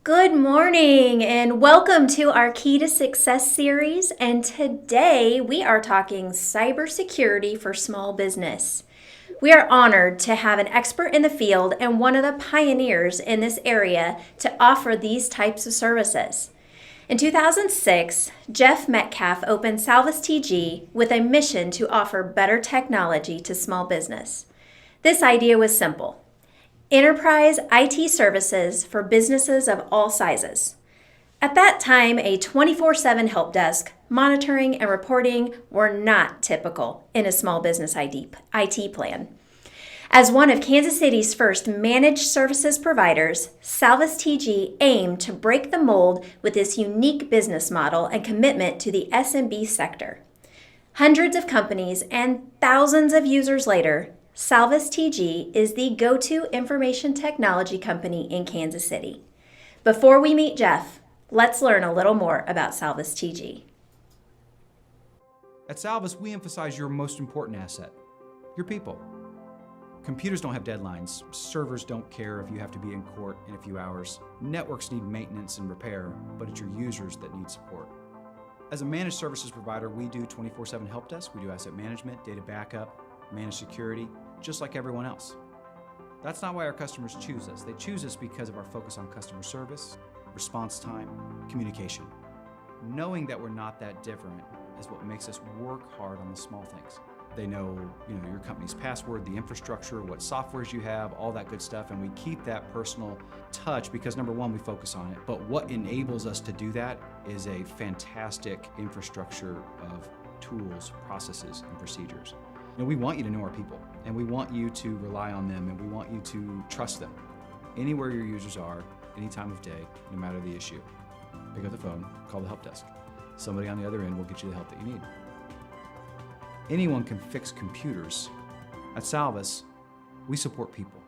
Good morning and welcome to our Key to Success series. And today we are talking cybersecurity for small business. We are honored to have an expert in the field and one of the pioneers in this area to offer these types of services. In 2006, Jeff Metcalf opened Salvas TG with a mission to offer better technology to small business. This idea was simple: enterprise IT services for businesses of all sizes. At that time, a 24/7 help desk, monitoring, and reporting were not typical in a small business IT plan. As one of Kansas City's first managed services providers, Salvas TG aimed to break the mold with this unique business model and commitment to the SMB sector. Hundreds of companies and thousands of users later, Salvas TG is the go-to information technology company in Kansas City. Before we meet Jeff, let's learn a little more about Salvas TG. At Salvas, we emphasize your most important asset, your people. Computers don't have deadlines. Servers don't care if you have to be in court in a few hours. Networks need maintenance and repair, but it's your users that need support. As a managed services provider, we do 24/7 help desk, we do asset management, data backup, managed security, just like everyone else. That's not why our customers choose us. They choose us because of our focus on customer service, response time, communication. Knowing that we're not that different is what makes us work hard on the small things. They know, your company's password, the infrastructure, what softwares you have, all that good stuff, and we keep that personal touch because number one, we focus on it. But what enables us to do that is a fantastic infrastructure of tools, processes, and procedures. We want you to know our people, and we want you to rely on them, and we want you to trust them. Anywhere your users are, any time of day, no matter the issue, pick up the phone, call the help desk. Somebody on the other end will get you the help that you need. Anyone can fix computers. At Salvas, we support people.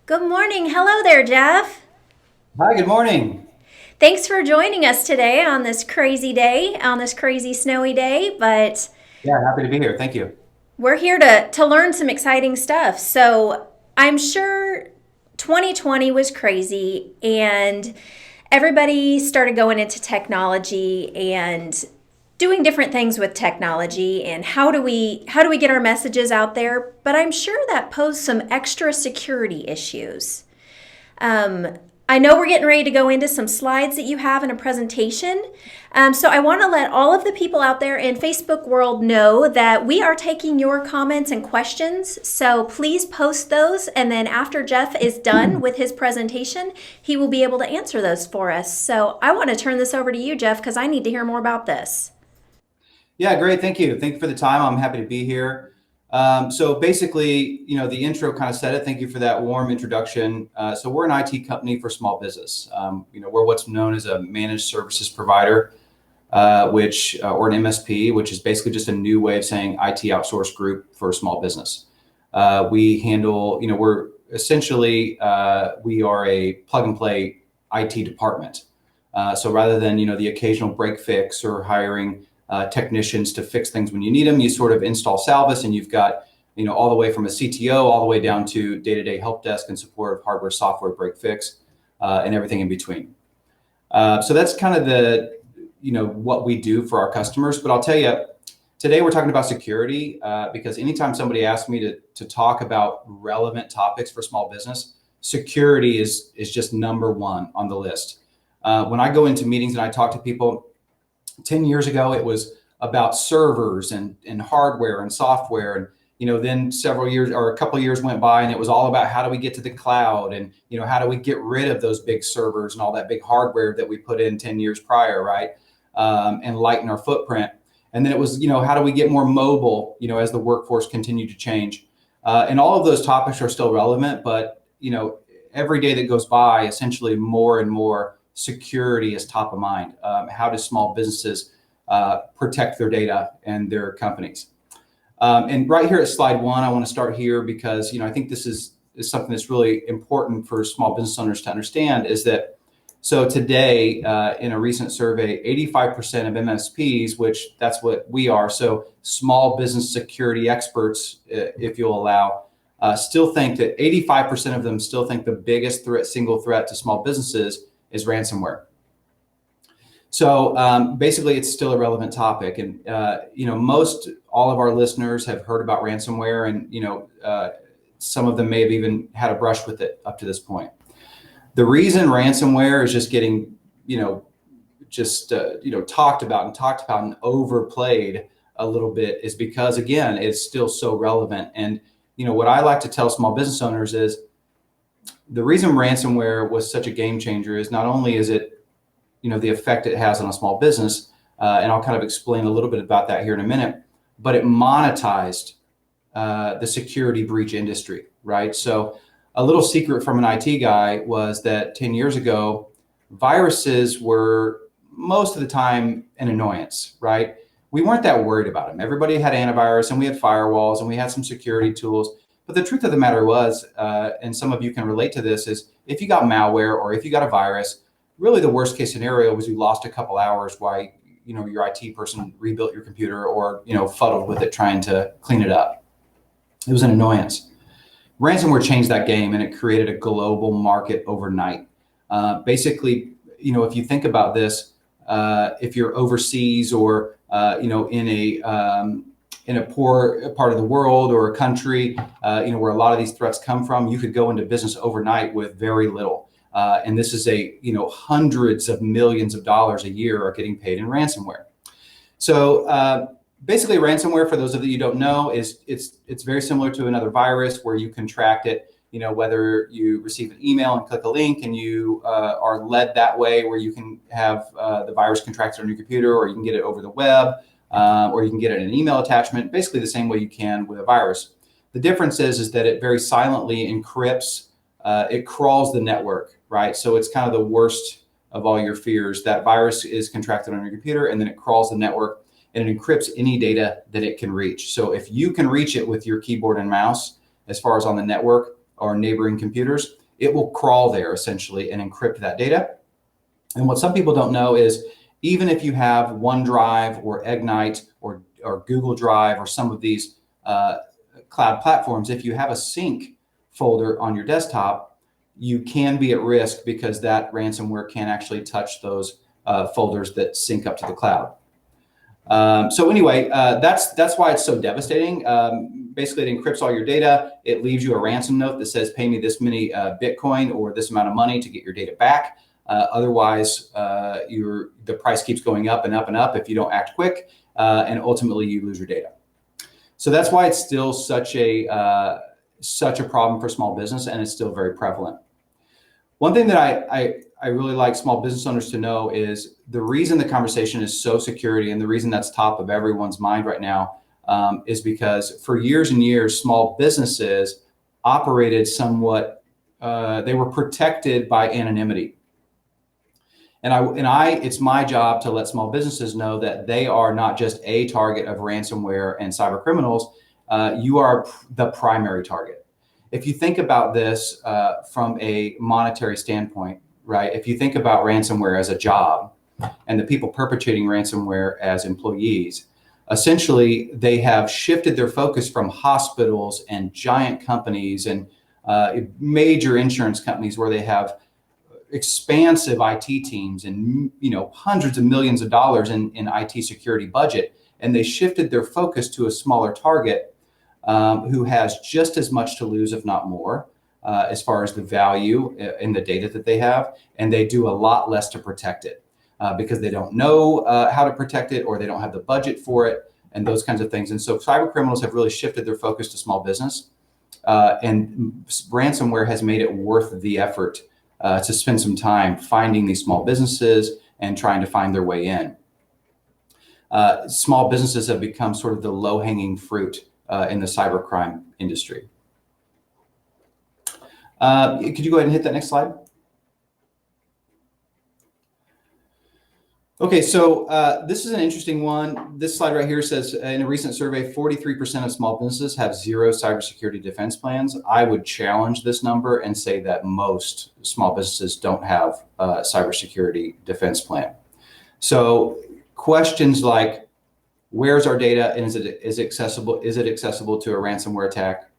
Good morning. Hello there, Jeff. Hi, good morning. Thanks for joining us today on this crazy day, on this crazy snowy day, but Yeah, happy to be here. Thank you. we're here to learn some exciting stuff. So I'm sure 2020 was crazy and everybody started going into technology and doing different things with technology and how do we get our messages out there, but I'm sure that posed some extra security issues. I know we're getting ready to go into some slides that you have in a presentation. So I want to let all of the people out there in Facebook world know that we are taking your comments and questions. So please post those. And then after Jeff is done with his presentation, he will be able to answer those for us. So I want to turn this over to you, Jeff, because I need to hear more about this. Yeah, great. Thank you. Thank you for the time. I'm happy to be here. So basically, the intro kind of said it. Thank you for that warm introduction. So we're an IT company for small business. We're what's known as a managed services provider, or an MSP, which is basically just a new way of saying IT outsource group for small business. We handle, we're essentially, we are a plug and play IT department. So rather than, the occasional break fix or hiring technicians to fix things when you need them, you sort of install Salvas and you've got, all the way from a CTO all the way down to day-to-day help desk and support of hardware, software, break fix, and everything in between. So that's kind of the, what we do for our customers. But I'll tell you, today we're talking about security because anytime somebody asks me to talk about relevant topics for small business, security is just number one on the list. When I go into meetings and I talk to people, 10 years ago, it was about servers and hardware and software. And, then several years or a couple of years went by and it was all about how do we get to the cloud and, how do we get rid of those big servers and all that big hardware that we put in 10 years prior, right? And lighten our footprint. And then it was, how do we get more mobile, as the workforce continued to change? And all of those topics are still relevant, but, every day that goes by, essentially more and more security is top of mind. How do small businesses protect their data and their companies? And right here at slide one, I want to start here because, I think this is something that's really important for small business owners to understand is that, so today in a recent survey, 85% of MSPs, which that's what we are, so small business security experts, if you'll allow, still think that 85% of them still think the biggest threat, single threat to small businesses is ransomware. So basically, it's still a relevant topic, and most all of our listeners have heard about ransomware, and some of them may have even had a brush with it up to this point. The reason ransomware is just getting talked about and overplayed a little bit is because, again, it's still so relevant. And what I like to tell small business owners is the reason ransomware was such a game changer is not only is it the effect it has on a small business, and I'll kind of explain a little bit about that here in a minute, but it monetized the security breach industry, right? So a little secret from an IT guy was that 10 years ago, viruses were most of the time an annoyance, right? We weren't that worried about them. Everybody had antivirus and we had firewalls and we had some security tools. But the truth of the matter was, and some of you can relate to this, is if you got malware or if you got a virus, really the worst case scenario was you lost a couple hours while your IT person rebuilt your computer or fuddled with it trying to clean it up. It was an annoyance. Ransomware changed that game and it created a global market overnight. Basically, if you think about this, if you're overseas or in a poor part of the world or a country, where a lot of these threats come from, you could go into business overnight with very little. And this is hundreds of millions of dollars a year are getting paid in ransomware. So basically, ransomware, for those of you who don't know, is it's very similar to another virus where you contract it. Whether you receive an email and click a link and you are led that way, where you can have the virus contracted on your computer, or you can get it over the web, or you can get it in an email attachment, basically the same way you can with a virus. The difference is that it very silently encrypts, it crawls the network, right? So it's kind of the worst of all your fears. That virus is contracted on your computer and then it crawls the network and it encrypts any data that it can reach. So if you can reach it with your keyboard and mouse, as far as on the network or neighboring computers, it will crawl there essentially and encrypt that data. And what some people don't know is even if you have OneDrive or Ignite or Google Drive or some of these cloud platforms, if you have a sync folder on your desktop, you can be at risk because that ransomware can actually touch those folders that sync up to the cloud. So anyway, that's why it's so devastating. Basically, it encrypts all your data. It leaves you a ransom note that says, pay me this many Bitcoin or this amount of money to get your data back. Otherwise, the price keeps going up and up and up if you don't act quick, and ultimately you lose your data. So that's why it's still such a problem for small business, and it's still very prevalent. One thing that I really like small business owners to know is the reason the conversation is so security, and the reason that's top of everyone's mind right now, is because for years and years, small businesses operated somewhat, they were protected by anonymity. And it's my job to let small businesses know that they are not just a target of ransomware and cyber criminals. You are the primary target. If you think about this from a monetary standpoint, right? If you think about ransomware as a job and the people perpetrating ransomware as employees, essentially they have shifted their focus from hospitals and giant companies and major insurance companies where they have expansive IT teams and hundreds of millions of dollars in IT security budget, and they shifted their focus to a smaller target who has just as much to lose, if not more, as far as the value in the data that they have, and they do a lot less to protect it because they don't know how to protect it, or they don't have the budget for it, and those kinds of things. And so cyber criminals have really shifted their focus to small business, and ransomware has made it worth the effort to spend some time finding these small businesses and trying to find their way in. Small businesses have become sort of the low-hanging fruit in the cybercrime industry. Could you go ahead and hit that next slide? Okay, so this is an interesting one. This slide right here says, in a recent survey, 43% of small businesses have zero cybersecurity defense plans. I would challenge this number and say that most small businesses don't have a cybersecurity defense plan. So questions like, where's our data and is it accessible to a ransomware attack?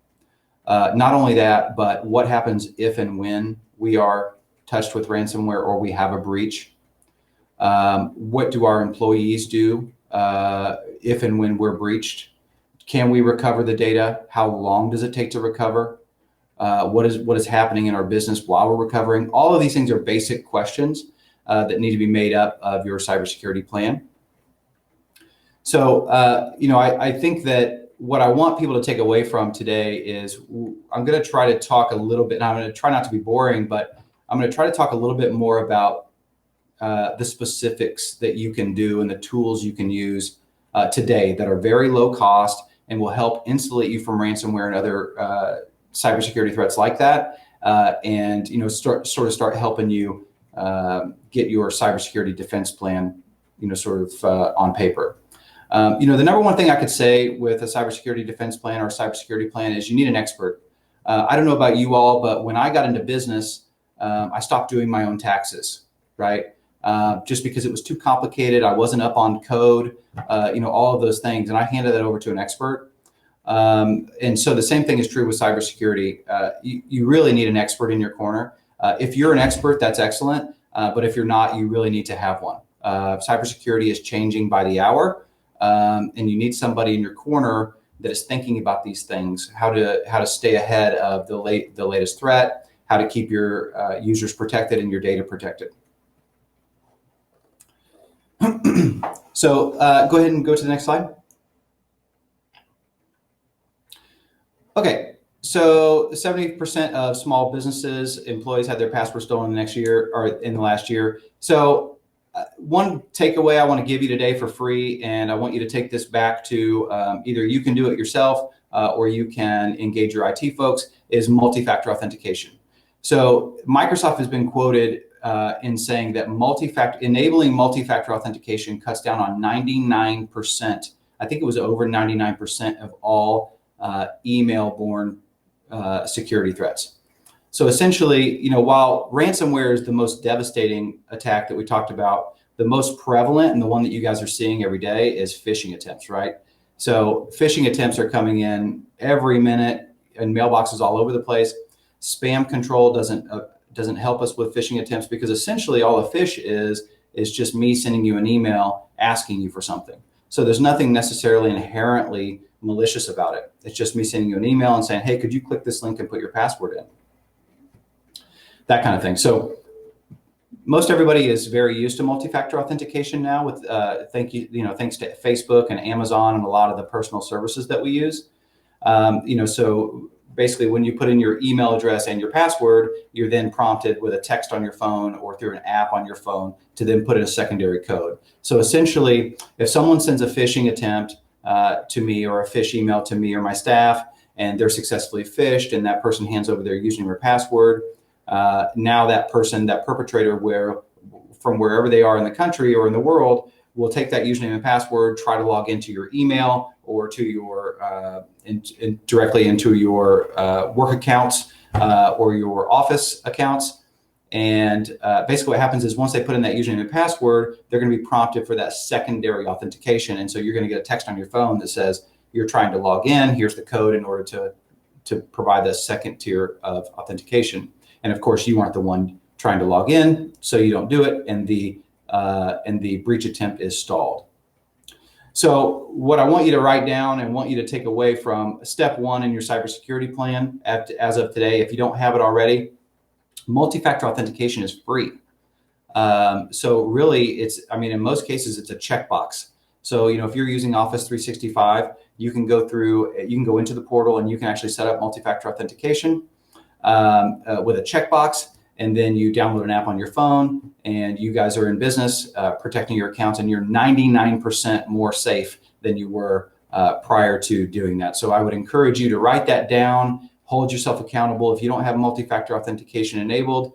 Not only that, but what happens if and when we are touched with ransomware or we have a breach? What do our employees do if and when we're breached? Can we recover the data? How long does it take to recover? What is happening in our business while we're recovering? All of these things are basic questions that need to be made up of your cybersecurity plan. So, I think that what I want people to take away from today is I'm going to try to talk a little bit, and I'm going to try not to be boring, but I'm going to try to talk a little bit more about the specifics that you can do and the tools you can use today that are very low cost and will help insulate you from ransomware and other cybersecurity threats like that, and start helping you get your cybersecurity defense plan, on paper. The number one thing I could say with a cybersecurity defense plan or a cybersecurity plan is you need an expert. I don't know about you all, but when I got into business, I stopped doing my own taxes, right? Just because it was too complicated. I wasn't up on code, all of those things. And I handed that over to an expert. And so the same thing is true with cybersecurity. You really need an expert in your corner. If you're an expert, that's excellent. But if you're not, you really need to have one. Cybersecurity is changing by the hour. And you need somebody in your corner that is thinking about these things, how to stay ahead of the latest threat, how to keep your users protected and your data protected. So go ahead and go to the next slide. Okay, so 70% of small businesses employees had their password stolen in the last year. So one takeaway I want to give you today for free, and I want you to take this back to either you can do it yourself or you can engage your IT folks, is multi-factor authentication. So Microsoft has been quoted in saying that enabling multi-factor authentication cuts down on 99%. I think it was over 99% of all email-borne security threats. So essentially, while ransomware is the most devastating attack that we talked about, the most prevalent and the one that you guys are seeing every day is phishing attempts, right? So phishing attempts are coming in every minute and mailboxes all over the place. Spam control doesn't help us with phishing attempts because essentially all a phish is just me sending you an email asking you for something. So there's nothing necessarily inherently malicious about it. It's just me sending you an email and saying, hey, could you click this link and put your password in? That kind of thing. So most everybody is very used to multi-factor authentication now with thanks to Facebook and Amazon and a lot of the personal services that we use. So basically when you put in your email address and your password, you're then prompted with a text on your phone or through an app on your phone to then put in a secondary code. So essentially, if someone sends a phishing attempt to me or a phish email to me or my staff, and they're successfully phished and that person hands over their username or password, now that perpetrator, from wherever they are in the country or in the world, will take that username and password, try to log into your email or to your directly into your work accounts or your office accounts. And basically what happens is once they put in that username and password, they're going to be prompted for that secondary authentication. And so you're going to get a text on your phone that says, you're trying to log in, here's the code in order to provide the second tier of authentication. And of course, you aren't the one trying to log in, so you don't do it, and the breach attempt is stalled. So what I want you to write down and want you to take away from step one in your cybersecurity plan as of today, if you don't have it already, multi-factor authentication is free. So really, in most cases, it's a checkbox. So, if you're using Office 365, you can go into the portal and you can actually set up multi-factor authentication with a checkbox, and then you download an app on your phone and you guys are in business protecting your accounts, and you're 99% more safe than you were prior to doing that. So I would encourage you to write that down, hold yourself accountable. If you don't have multi-factor authentication enabled,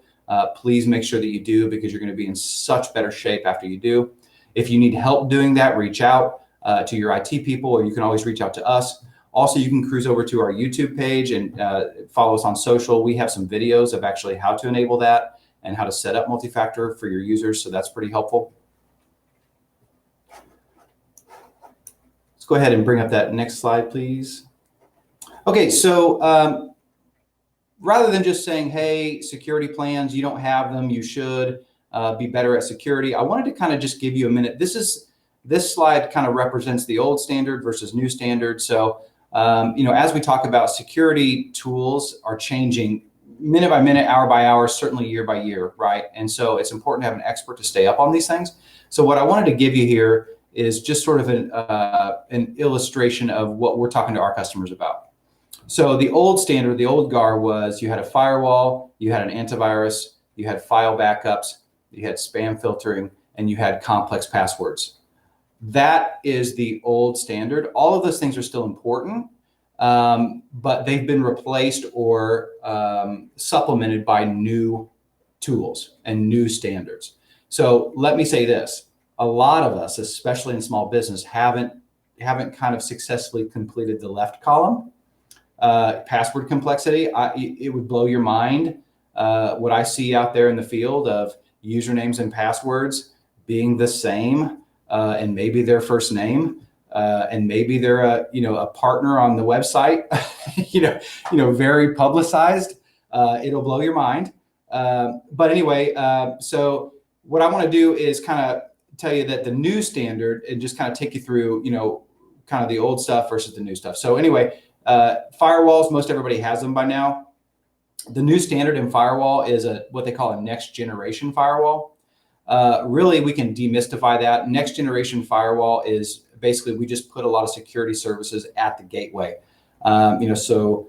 please make sure that you do, because you're going to be in such better shape after you do. If you need help doing that, reach out to your IT people, or you can always reach out to us. Also, you can cruise over to our YouTube page and follow us on social. We have some videos of actually how to enable that and how to set up multi-factor for your users. So that's pretty helpful. Let's go ahead and bring up that next slide, please. Okay, so rather than just saying, hey, security plans, you don't have them, you should be better at security, I wanted to kind of just give you a minute. This slide kind of represents the old standard versus new standard. So, as we talk about, security tools are changing minute by minute, hour by hour, certainly year by year, right? And so it's important to have an expert to stay up on these things. So what I wanted to give you here is just sort of an illustration of what we're talking to our customers about. So the old standard, the old GAR was you had a firewall, you had an antivirus, you had file backups, you had spam filtering, and you had complex passwords. That is the old standard. All of those things are still important, but they've been replaced or supplemented by new tools and new standards. So let me say this. A lot of us, especially in small business, haven't kind of successfully completed the left column, password complexity. It would blow your mind what I see out there in the field of usernames and passwords being the same, and maybe their first name, and maybe they're a partner on the website, very publicized. It'll blow your mind. But anyway, so what I want to do is kind of tell you that the new standard, and just kind of take you through, kind of the old stuff versus the new stuff. So anyway, firewalls, most everybody has them by now. The new standard in firewall is what they call a next generation firewall. Really, we can demystify that. Next generation firewall is basically, we just put a lot of security services at the gateway. Malware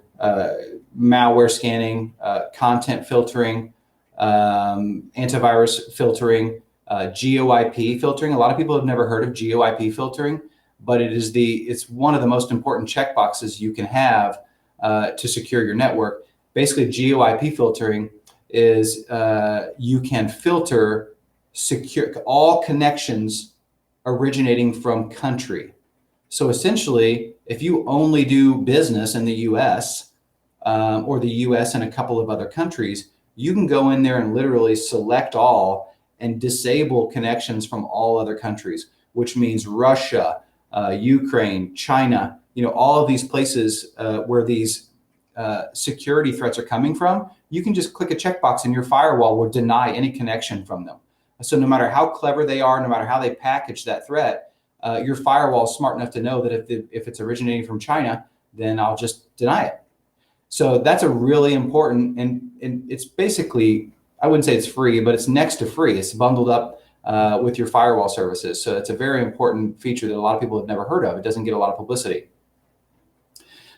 scanning, content filtering, antivirus filtering, GeoIP filtering. A lot of people have never heard of GeoIP filtering, but it's one of the most important checkboxes you can have to secure your network. Basically, GeoIP filtering is you can filter secure all connections originating from country. So essentially, if you only do business in the US or the US and a couple of other countries, you can go in there and literally select all and disable connections from all other countries, which means Russia, Ukraine, China, all of these places where these security threats are coming from. You can just click a checkbox and your firewall will deny any connection from them. So no matter how clever they are, no matter how they package that threat, your firewall is smart enough to know that if it's originating from China, then I'll just deny it. So that's a really important, and it's basically, I wouldn't say it's free, but it's next to free. It's bundled up with your firewall services. So it's a very important feature that a lot of people have never heard of. It doesn't get a lot of publicity.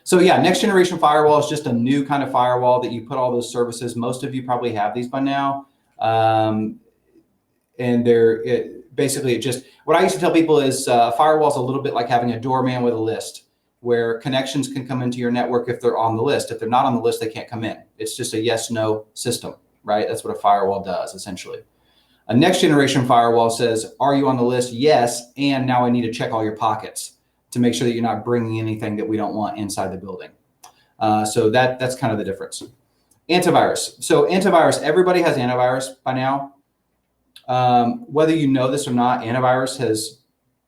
So yeah, next generation firewall is just a new kind of firewall that you put all those services. Most of you probably have these by now. And basically what I used to tell people is firewall is a little bit like having a doorman with a list, where connections can come into your network if they're on the list. If they're not on the list, they can't come in. It's just a yes/no system, right? That's what a firewall does, essentially. A next generation firewall says, are you on the list? Yes. And now I need to check all your pockets to make sure that you're not bringing anything that we don't want inside the building. So that's kind of the difference. Antivirus. So antivirus, everybody has antivirus by now. Whether you know this or not, antivirus has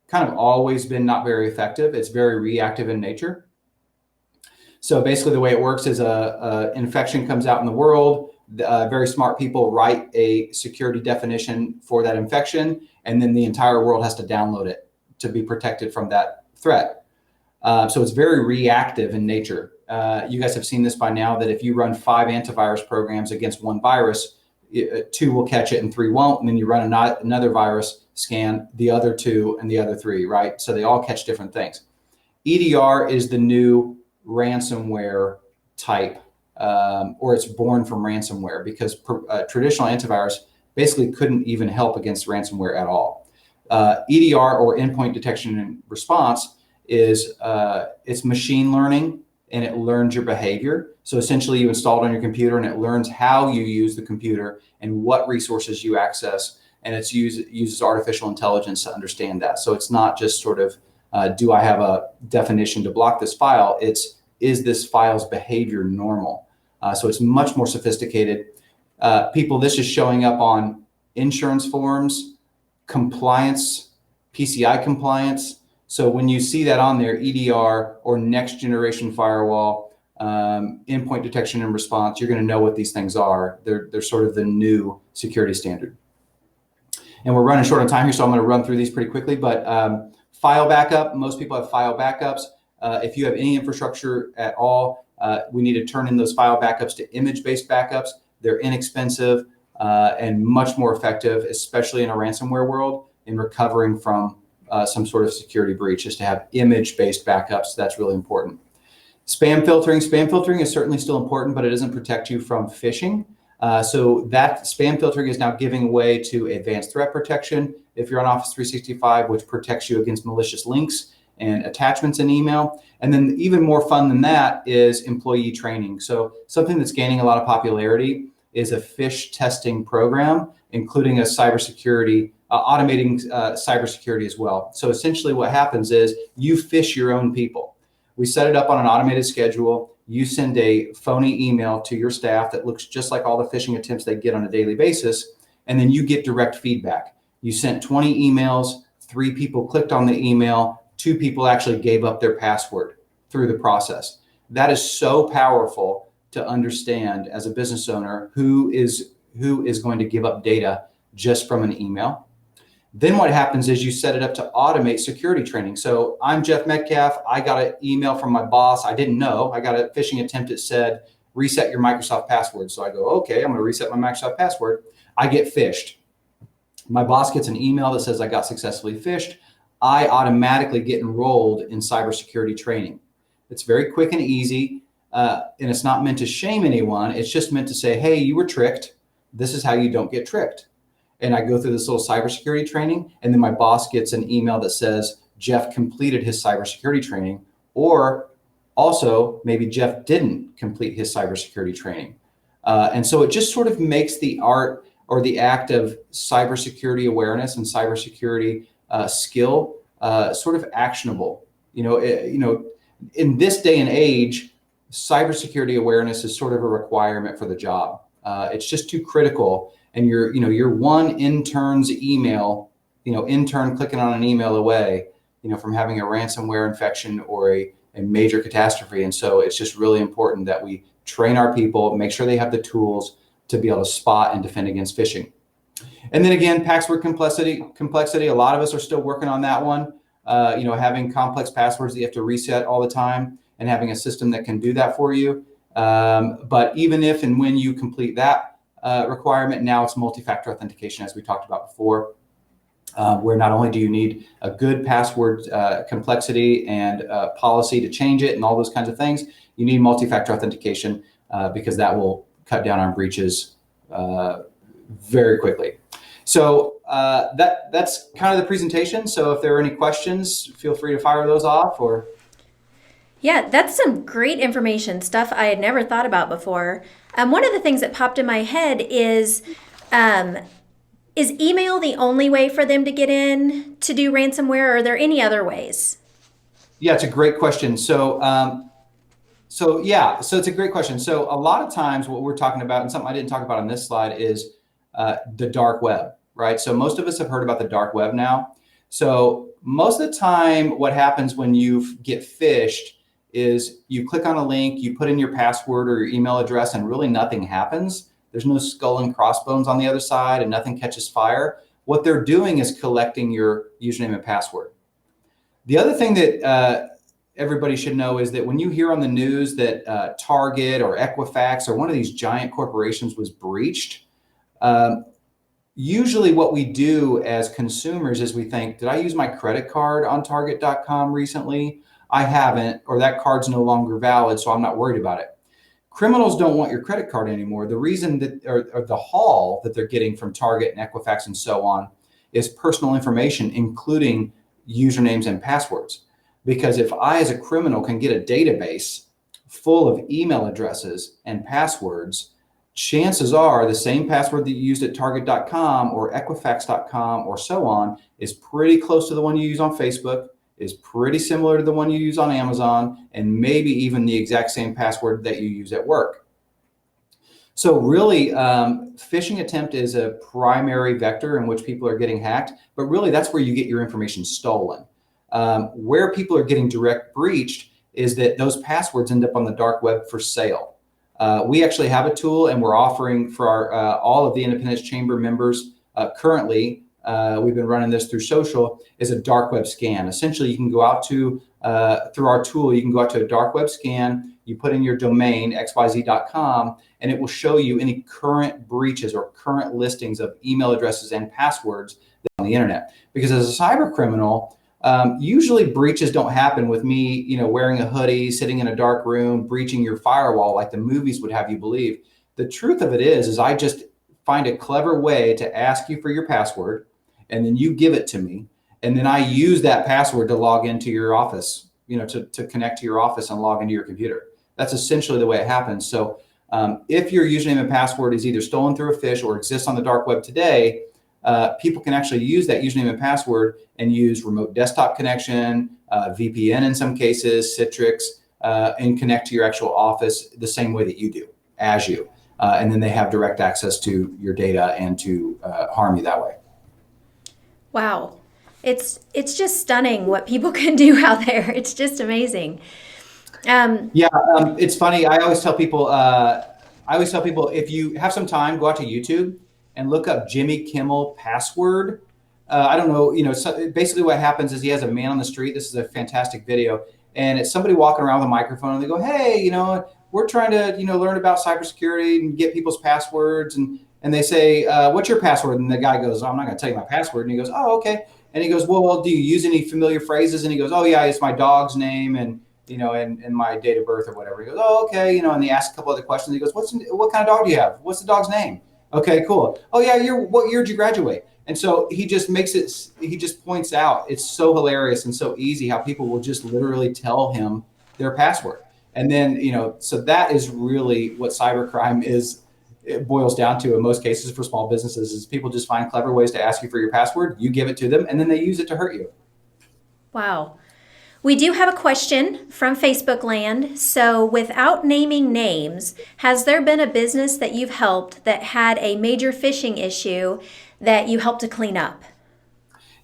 kind of always been not very effective. It's very reactive in nature. So basically the way it works is a infection comes out in the world. Very smart people write a security definition for that infection, and then the entire world has to download it to be protected from that threat. So it's very reactive in nature. You guys have seen this by now, that if you run 5 antivirus programs against one virus, 2 will catch it and 3 won't. And then you run another virus scan, the other 2 and the other 3, right? So they all catch different things. EDR is the new ransomware type, or it's born from ransomware, because traditional antivirus basically couldn't even help against ransomware at all. EDR, or endpoint detection and response, is it's machine learning, and it learns your behavior. So essentially you install it on your computer and it learns how you use the computer and what resources you access. And it uses artificial intelligence to understand that. So it's not just sort of, do I have a definition to block this file? It's, is this file's behavior normal? So it's much more sophisticated. People, this is showing up on insurance forms, compliance, PCI compliance. So when you see that on there, EDR or next generation firewall, endpoint detection and response. You're going to know what these things are. They're sort of the new security standard. And we're running short on time here, so I'm going to run through these pretty quickly. But file backup, most people have file backups. If you have any infrastructure at all, we need to turn in those file backups to image-based backups. They're inexpensive and much more effective, especially in a ransomware world, in recovering from some sort of security breach, is to have image-based backups. That's really important. Spam filtering. Spam filtering is certainly still important, but it doesn't protect you from phishing. So that spam filtering is now giving way to advanced threat protection if you're on Office 365, which protects you against malicious links and attachments in email. And then even more fun than that is employee training. So something that's gaining a lot of popularity is a phish testing program, including a cybersecurity, automating cybersecurity as well. So essentially what happens is you phish your own people. We set it up on an automated schedule. You send a phony email to your staff that looks just like all the phishing attempts they get on a daily basis, and then you get direct feedback. You sent 20 emails, 3 people clicked on the email, 2 people actually gave up their password through the process. That is so powerful to understand as a business owner who is going to give up data just from an email. Then what happens is you set it up to automate security training. So I'm Jeff Metcalf. I got an email from my boss. I didn't know. I got a phishing attempt that said, reset your Microsoft password. So I go, okay, I'm going to reset my Microsoft password. I get phished. My boss gets an email that says I got successfully phished. I automatically get enrolled in cybersecurity training. It's very quick and easy, and it's not meant to shame anyone. It's just meant to say, hey, you were tricked. This is how you don't get tricked. And I go through this little cybersecurity training, and then my boss gets an email that says Jeff completed his cybersecurity training, or also maybe Jeff didn't complete his cybersecurity training. And so it just sort of makes the art or the act of cybersecurity awareness and cybersecurity skill sort of actionable. In this day and age, cybersecurity awareness is sort of a requirement for the job. It's just too critical. And your one intern's email, intern clicking on an email away, from having a ransomware infection or a major catastrophe. And so it's just really important that we train our people, make sure they have the tools to be able to spot and defend against phishing. And then again, password complexity. A lot of us are still working on that one. Having complex passwords that you have to reset all the time and having a system that can do that for you. But even if and when you complete that requirement, now it's multi-factor authentication, as we talked about before, where not only do you need a good password complexity and policy to change it and all those kinds of things, you need multi-factor authentication because that will cut down on breaches very quickly. So that's kind of the presentation. So if there are any questions, feel free to fire those off. Yeah, that's some great information, stuff I had never thought about before. One of the things that popped in my head is email the only way for them to get in to do ransomware, or are there any other ways? Yeah, it's a great question. So it's a great question. So a lot of times what we're talking about, and something I didn't talk about on this slide, is the dark web, right? So most of us have heard about the dark web now. So most of the time what happens when you get phished is you click on a link, you put in your password or your email address, and really nothing happens. There's no skull and crossbones on the other side and nothing catches fire. What they're doing is collecting your username and password. The other thing that everybody should know is that when you hear on the news that Target or Equifax or one of these giant corporations was breached, usually what we do as consumers is we think, did I use my credit card on Target.com recently? I haven't, or that card's no longer valid, so I'm not worried about it. Criminals don't want your credit card anymore. The reason that, or the haul that they're getting from Target and Equifax and so on, is personal information, including usernames and passwords. Because if I, as a criminal, can get a database full of email addresses and passwords, chances are the same password that you used at Target.com or Equifax.com or so on is pretty close to the one you use on Facebook, is pretty similar to the one you use on Amazon, and maybe even the exact same password that you use at work. So really, phishing attempt is a primary vector in which people are getting hacked, but really that's where you get your information stolen. Where people are getting direct breached is that those passwords end up on the dark web for sale. We actually have a tool, and we're offering for our all of the Independence Chamber members currently. We've been running this through social, is a dark web scan. Essentially, you can go out to through our tool, you can go out to a dark web scan. You put in your domain xyz.com, and it will show you any current breaches or current listings of email addresses and passwords on the internet. Because as a cyber criminal, usually breaches don't happen with me, wearing a hoodie, sitting in a dark room, breaching your firewall like the movies would have you believe. The truth of it is I just find a clever way to ask you for your password, and then you give it to me, and then I use that password to log into your office, to connect to your office and log into your computer. That's essentially the way it happens. So if your username and password is either stolen through a phish or exists on the dark web today, people can actually use that username and password and use remote desktop connection, VPN in some cases, Citrix, and connect to your actual office the same way that you do, as you. And then they have direct access to your data and to harm you that way. Wow. It's just stunning what people can do out there. It's just amazing. It's funny. I always tell people, if you have some time, go out to YouTube and look up Jimmy Kimmel password. I don't know, so basically what happens is he has a man on the street. This is a fantastic video. And it's somebody walking around with a microphone, and they go, hey, we're trying to, learn about cybersecurity and get people's passwords. And they say, what's your password? And the guy goes, oh, I'm not going to tell you my password. And he goes, oh, okay. And he goes, well, do you use any familiar phrases? And he goes, oh, yeah, it's my dog's name and my date of birth or whatever. He goes, oh, okay. And he asks a couple other questions. He goes, what kind of dog do you have? What's the dog's name? Okay, cool. Oh, yeah, what year did you graduate? And so he just points out, it's so hilarious and so easy how people will just literally tell him their password. And then, so that is really what cybercrime is. It boils down to in most cases for small businesses is people just find clever ways to ask you for your password. You give it to them, and then they use it to hurt you. Wow. We do have a question from Facebook land. So without naming names, has there been a business that you've helped that had a major phishing issue that you helped to clean up?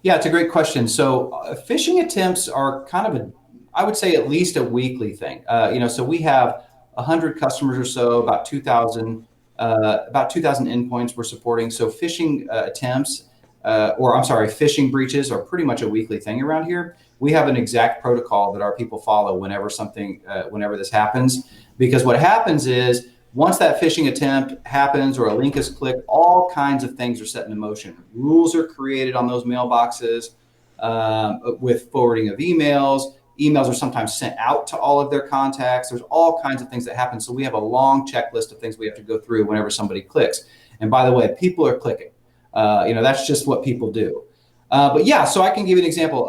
Yeah, it's a great question. So phishing attempts are kind of I would say at least a weekly thing. So we have 100 customers or so, about 2,000 endpoints we're supporting. So phishing attempts, phishing breaches are pretty much a weekly thing around here. We have an exact protocol that our people follow whenever this happens, because what happens is once that phishing attempt happens or a link is clicked, all kinds of things are set into motion. Rules are created on those mailboxes with forwarding of emails. Emails are sometimes sent out to all of their contacts. There's all kinds of things that happen. So we have a long checklist of things we have to go through whenever somebody clicks. And by the way, people are clicking. That's just what people do. So I can give you an example.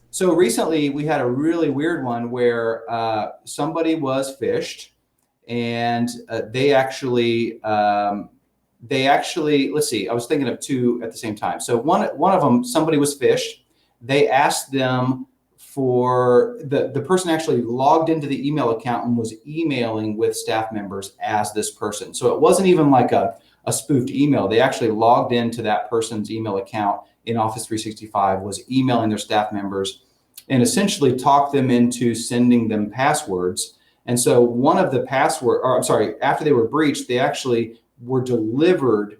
So recently we had a really weird one where somebody was phished, and they actually, let's see, I was thinking of two at the same time. So one of them, somebody was phished. They asked them for the person actually logged into the email account and was emailing with staff members as this person. So it wasn't even like a spoofed email. They actually logged into that person's email account in Office 365, was emailing their staff members, and essentially talked them into sending them passwords. And so one of the after they were breached, they actually were delivered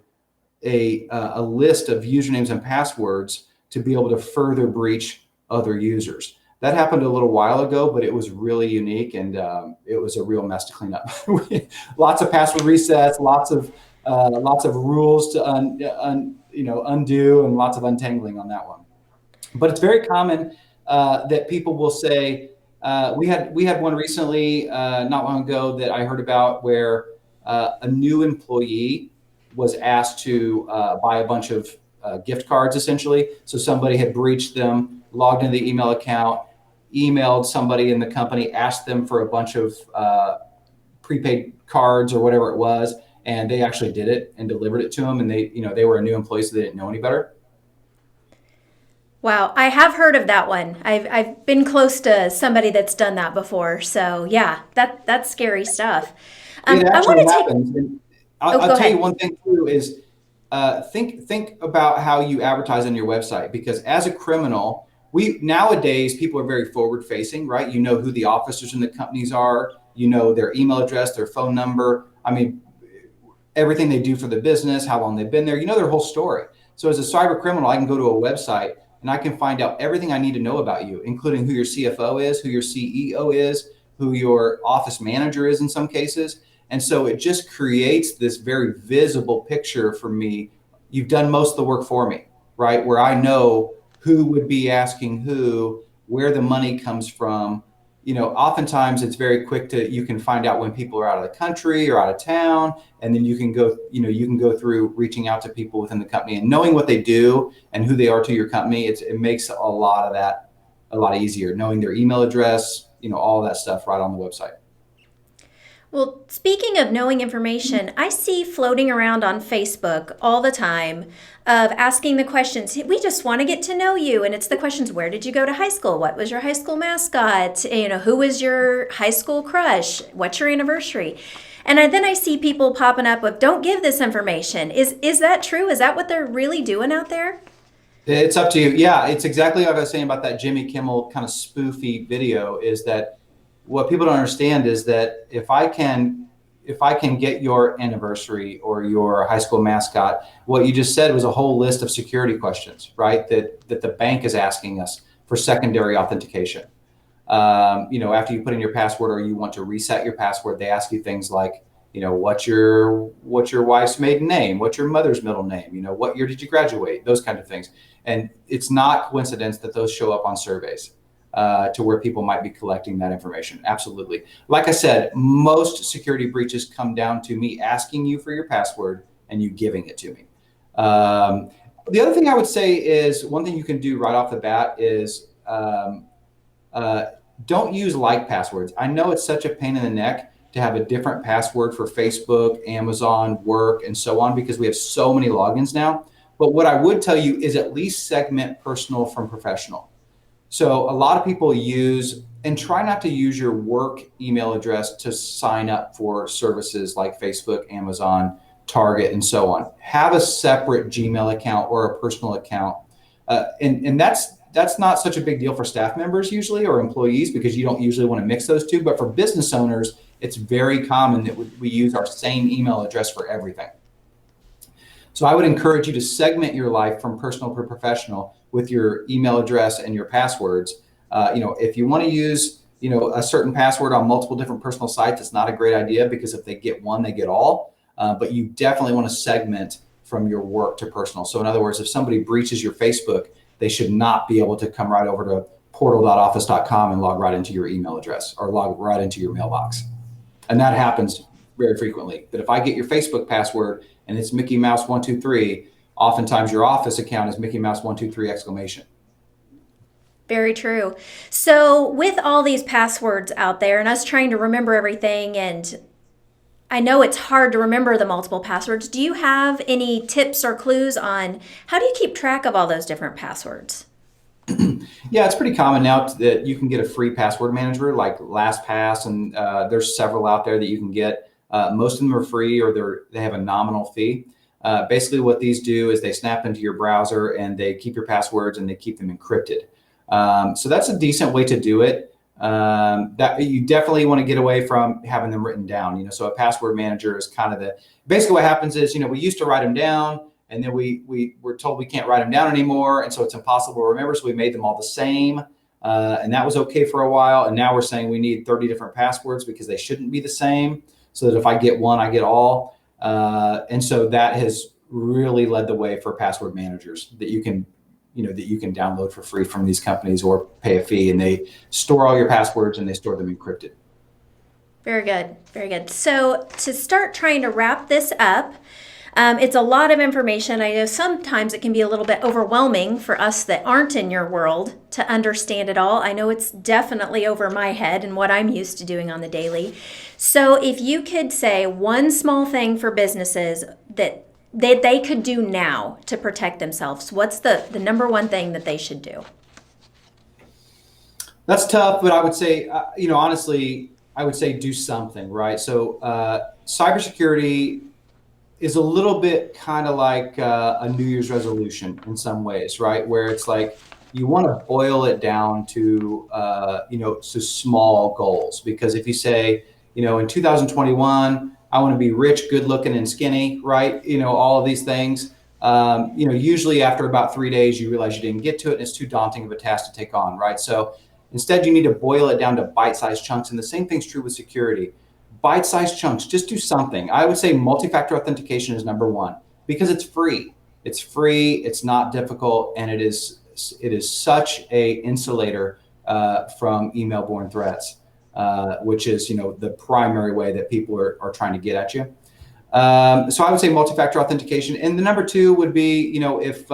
a list of usernames and passwords to be able to further breach other users. That happened a little while ago, but it was really unique, and it was a real mess to clean up. Lots of password resets, lots of rules to undo, and lots of untangling on that one. But it's very common that people will say, we had one recently, not long ago, that I heard about where a new employee was asked to buy a bunch of gift cards, essentially. So somebody had breached them, logged into the email account, emailed somebody in the company, asked them for a bunch of prepaid cards or whatever it was, and they actually did it and delivered it to them. And they were a new employee, so they didn't know any better. Wow, I have heard of that one. I've been close to somebody that's done that before. So yeah, that's scary stuff. It actually happens. I'll tell you one thing too is think about how you advertise on your website, because as a criminal, Nowadays, people are very forward facing, right? You know who the officers in the companies are, you know their email address, their phone number. I mean, everything they do for the business, how long they've been there, you know their whole story. So as a cyber criminal, I can go to a website and I can find out everything I need to know about you, including who your CFO is, who your CEO is, who your office manager is in some cases. And so it just creates this very visible picture for me. You've done most of the work for me, right? Where I know who would be asking who, where the money comes from. Oftentimes it's very quick you can find out when people are out of the country or out of town, and then you can go through reaching out to people within the company and knowing what they do and who they are to your company. It makes a lot of that a lot easier, knowing their email address, all that stuff right on the website. Well, speaking of knowing information, I see floating around on Facebook all the time of asking the questions. We just want to get to know you. And it's the questions: where did you go to high school? What was your high school mascot? Who was your high school crush? What's your anniversary? And then I see people popping up with, don't give this information. Is that true? Is that what they're really doing out there? It's up to you. Yeah, it's exactly what I was saying about that Jimmy Kimmel kind of spoofy video, is that what people don't understand is that if I can get your anniversary or your high school mascot, what you just said was a whole list of security questions, right? That the bank is asking us for secondary authentication. After you put in your password or you want to reset your password, they ask you things like, what's your wife's maiden name? What's your mother's middle name? What year did you graduate? Those kind of things. And it's not coincidence that those show up on surveys. To where people might be collecting that information. Absolutely. Like I said, most security breaches come down to me asking you for your password and you giving it to me. The other thing I would say is, one thing you can do right off the bat is don't use like passwords. I know it's such a pain in the neck to have a different password for Facebook, Amazon, work, and so on, because we have so many logins now. But what I would tell you is at least segment personal from professional. So a lot of people and try not to use your work email address to sign up for services like Facebook, Amazon, Target, and so on. Have a separate Gmail account or a personal account. And that's not such a big deal for staff members usually, or employees, because you don't usually want to mix those two. But for business owners, it's very common that we use our same email address for everything. So I would encourage you to segment your life from personal to professional with your email address and your passwords. If you want to use, a certain password on multiple different personal sites, it's not a great idea, because if they get one, they get all. But you definitely want to segment from your work to personal. So in other words, if somebody breaches your Facebook, they should not be able to come right over to portal.office.com and log right into your email address or log right into your mailbox. And that happens very frequently. But if I get your Facebook password and it's Mickey Mouse 123, oftentimes your office account is Mickey Mouse 123 exclamation. Very true. So with all these passwords out there and us trying to remember everything, and I know it's hard to remember the multiple passwords, do you have any tips or clues on how do you keep track of all those different passwords? Yeah, it's pretty common now that you can get a free password manager like LastPass, and there's several out there that you can get. Most of them are free, or they have a nominal fee. Basically what these do is they snap into your browser and they keep your passwords and they keep them encrypted. So that's a decent way to do it. That you definitely want to get away from having them written down. So a password manager is kind of basically what happens is, we used to write them down, and then we were told we can't write them down anymore. And so it's impossible to remember. So we made them all the same. And that was okay for a while. And now we're saying we need 30 different passwords because they shouldn't be the same. So that if I get one, I get all. And so that has really led the way for password managers that you can download for free from these companies or pay a fee, and they store all your passwords and they store them encrypted. Very good. Very good. So to start trying to wrap this up, it's a lot of information. I know sometimes it can be a little bit overwhelming for us that aren't in your world to understand it all. I know it's definitely over my head and what I'm used to doing on the daily. So if you could say one small thing for businesses that they could do now to protect themselves, what's the number one thing that they should do? That's tough, but I would say, honestly, I would say do something, right? So cybersecurity is a little bit kind of like a New Year's resolution in some ways, right? Where it's like, you want to boil it down to, to small goals. Because if you say, in 2021, I want to be rich, good looking, and skinny, right? All of these things. Usually after about 3 days, you realize you didn't get to it, and it's too daunting of a task to take on, right? So instead, you need to boil it down to bite-sized chunks, and the same thing's true with security. Bite-sized chunks, just do something. I would say multi-factor authentication is number one because it's free. It's free, it's not difficult, and it is such a insulator from email-borne threats, which is the primary way that people are trying to get at you. So I would say multi-factor authentication, and the number two would be if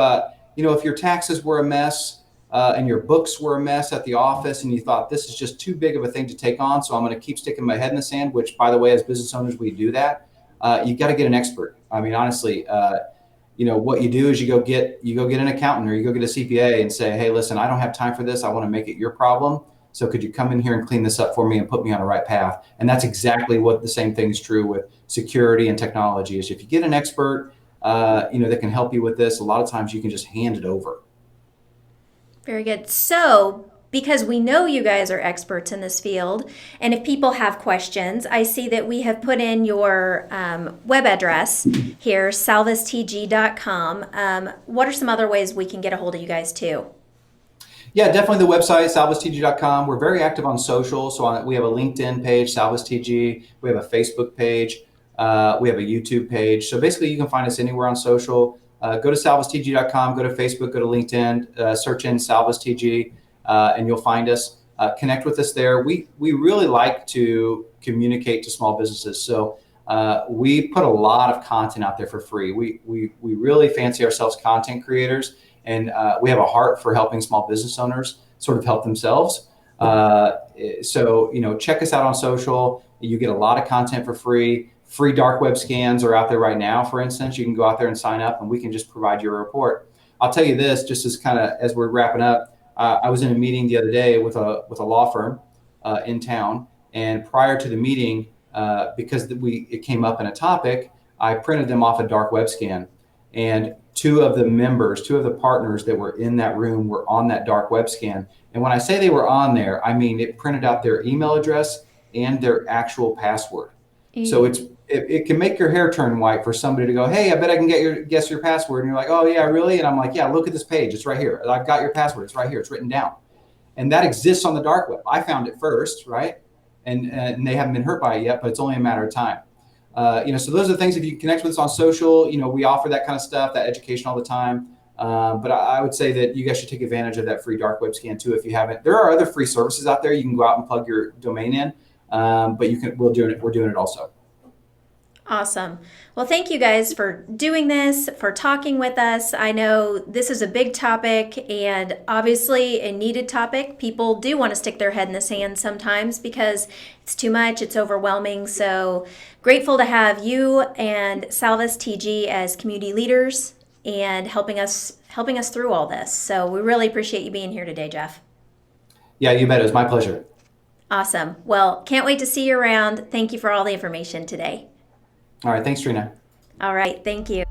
your taxes were a mess and your books were a mess at the office, and you thought this is just too big of a thing to take on, so I'm going to keep sticking my head in the sand. Which, by the way, as business owners, we do that. You got to get an expert. I mean, honestly. What you do is you go get an accountant or you go get a CPA and say, hey, listen, I don't have time for this. I want to make it your problem. So could you come in here and clean this up for me and put me on the right path? And that's exactly what the same thing is true with security and technology is if you get an expert, that can help you with this, a lot of times you can just hand it over. Very good. So, because we know you guys are experts in this field, and if people have questions, I see that we have put in your web address here, salvastg.com. What are some other ways we can get a hold of you guys too? Yeah, definitely the website, salvastg.com. We're very active on social. So we have a LinkedIn page, SalvasTG. We have a Facebook page. We have a YouTube page. So basically you can find us anywhere on social. Go to salvastg.com, go to Facebook, go to LinkedIn, search in SalvasTG. And you'll find us. Connect with us there. We really like to communicate to small businesses, so we put a lot of content out there for free. We really fancy ourselves content creators, and we have a heart for helping small business owners sort of help themselves. So check us out on social. You get a lot of content for free. Free dark web scans are out there right now. For instance, you can go out there and sign up, and we can just provide you a report. I'll tell you this, just as we're wrapping up. I was in a meeting the other day with a law firm in town, and prior to the meeting, because it came up in a topic, I printed them off a dark web scan, and two of the partners that were in that room were on that dark web scan. And when I say they were on there, I mean it printed out their email address and their actual password. So it can make your hair turn white for somebody to go, hey, I bet I can guess your password. And you're like, oh yeah, really? And I'm like, yeah, look at this page. It's right here. I've got your password. It's right here. It's written down. And that exists on the dark web. I found it first, right? And they haven't been hurt by it yet, but it's only a matter of time. So those are the things. If you connect with us on social, we offer that kind of stuff, that education all the time. But I would say that you guys should take advantage of that free dark web scan too. If you haven't, there are other free services out there. You can go out and plug your domain in, but we're doing it also. Awesome. Well, thank you guys for doing this, for talking with us. I know this is a big topic and obviously a needed topic. People do want to stick their head in the sand sometimes because it's too much, it's overwhelming. So grateful to have you and Salvas TG as community leaders and helping us through all this. So we really appreciate you being here today, Jeff. Yeah, you bet. It was my pleasure. Awesome. Well, can't wait to see you around. Thank you for all the information today. All right. Thanks, Trina. All right. Thank you.